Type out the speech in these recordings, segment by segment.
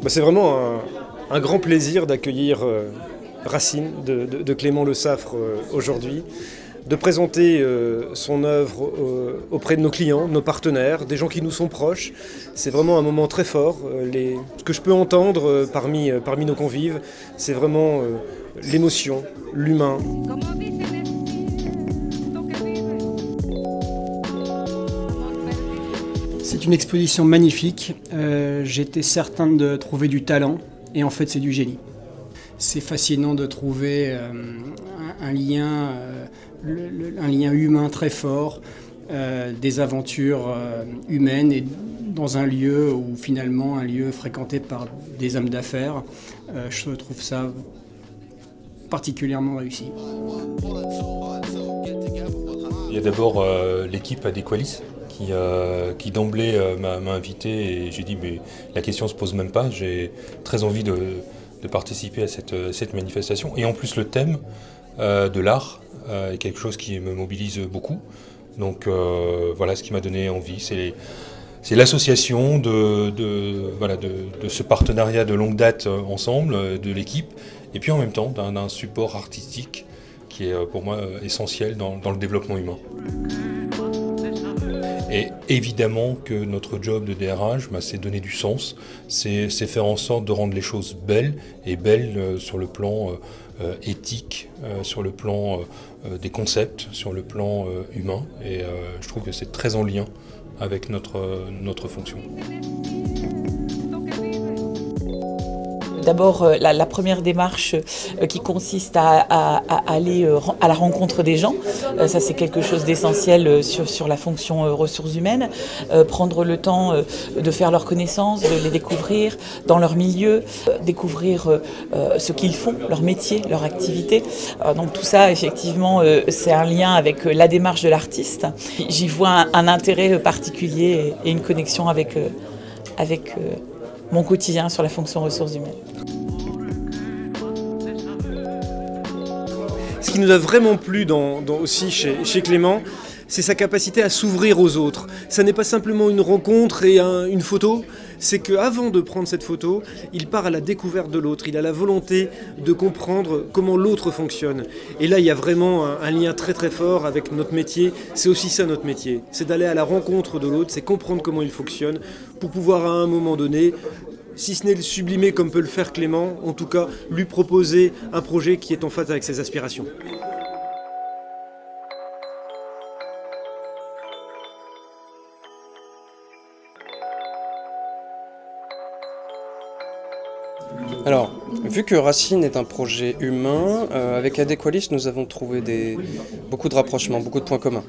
C'est vraiment un grand plaisir d'accueillir Racine de Clément Le Saffre aujourd'hui, de présenter son œuvre auprès de nos clients, nos partenaires, des gens qui nous sont proches. C'est vraiment un moment très fort. Ce que je peux entendre parmi nos convives, c'est vraiment l'émotion, l'humain. C'est une exposition magnifique. J'étais certain de trouver du talent et en fait c'est du génie. C'est fascinant de trouver un lien humain très fort, des aventures humaines et dans un lieu où finalement un lieu fréquenté par des hommes d'affaires. Je trouve ça particulièrement réussi. Il y a d'abord l'équipe Adequalis qui d'emblée m'a invité et j'ai dit mais la question ne se pose même pas, j'ai très envie de participer à cette manifestation. Et en plus le thème de l'art est quelque chose qui me mobilise beaucoup. Donc voilà ce qui m'a donné envie, c'est l'association de ce partenariat de longue date ensemble, de l'équipe, et puis en même temps d'un support artistique qui est pour moi essentiel dans le développement humain. Et évidemment que notre job de DRH, c'est donner du sens, c'est faire en sorte de rendre les choses belles, et belles sur le plan éthique, sur le plan des concepts, sur le plan humain. Et je trouve que c'est très en lien avec notre fonction. D'abord, la première démarche qui consiste à aller à la rencontre des gens. Ça, c'est quelque chose d'essentiel sur la fonction ressources humaines. Prendre le temps de faire leur connaissance, de les découvrir dans leur milieu, découvrir ce qu'ils font, leur métier, leur activité. Donc tout ça, effectivement, c'est un lien avec la démarche de l'artiste. J'y vois un intérêt particulier et une connexion avec mon quotidien sur la fonction ressources humaines. Ce qui nous a vraiment plu aussi chez Clément, c'est sa capacité à s'ouvrir aux autres. Ça n'est pas simplement une rencontre et une photo, c'est qu'avant de prendre cette photo, il part à la découverte de l'autre. Il a la volonté de comprendre comment l'autre fonctionne. Et là, il y a vraiment un lien très très fort avec notre métier. C'est aussi ça notre métier. C'est d'aller à la rencontre de l'autre, c'est comprendre comment il fonctionne pour pouvoir à un moment donné, si ce n'est le sublimer comme peut le faire Clément, en tout cas lui proposer un projet qui est en phase avec ses aspirations. Alors, vu que Racine est un projet humain, avec Adequalis, nous avons trouvé beaucoup de rapprochements, beaucoup de points communs.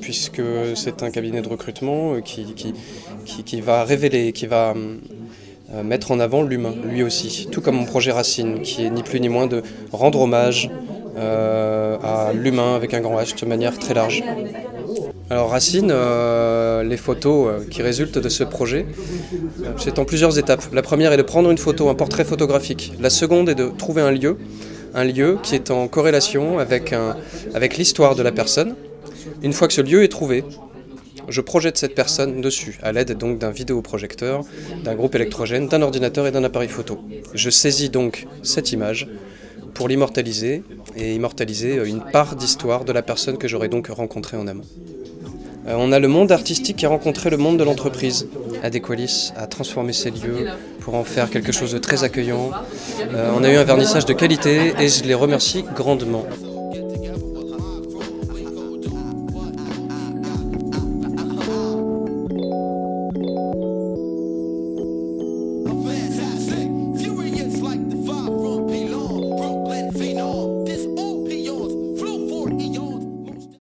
Puisque c'est un cabinet de recrutement qui va révéler, qui va mettre en avant l'humain, lui aussi. Tout comme mon projet Racine, qui est ni plus ni moins de rendre hommage à l'humain avec un grand H de manière très large. Alors Racine, les photos qui résultent de ce projet, c'est en plusieurs étapes. La première est de prendre une photo, un portrait photographique. La seconde est de trouver un lieu qui est en corrélation avec l'histoire de la personne. Une fois que ce lieu est trouvé, je projette cette personne dessus, à l'aide donc d'un vidéoprojecteur, d'un groupe électrogène, d'un ordinateur et d'un appareil photo. Je saisis donc cette image pour l'immortaliser et immortaliser une part d'histoire de la personne que j'aurais donc rencontrée en amont. On a le monde artistique qui a rencontré le monde de l'entreprise. Adequalis a transformé ces lieux pour en faire quelque chose de très accueillant. On a eu un vernissage de qualité et je les remercie grandement.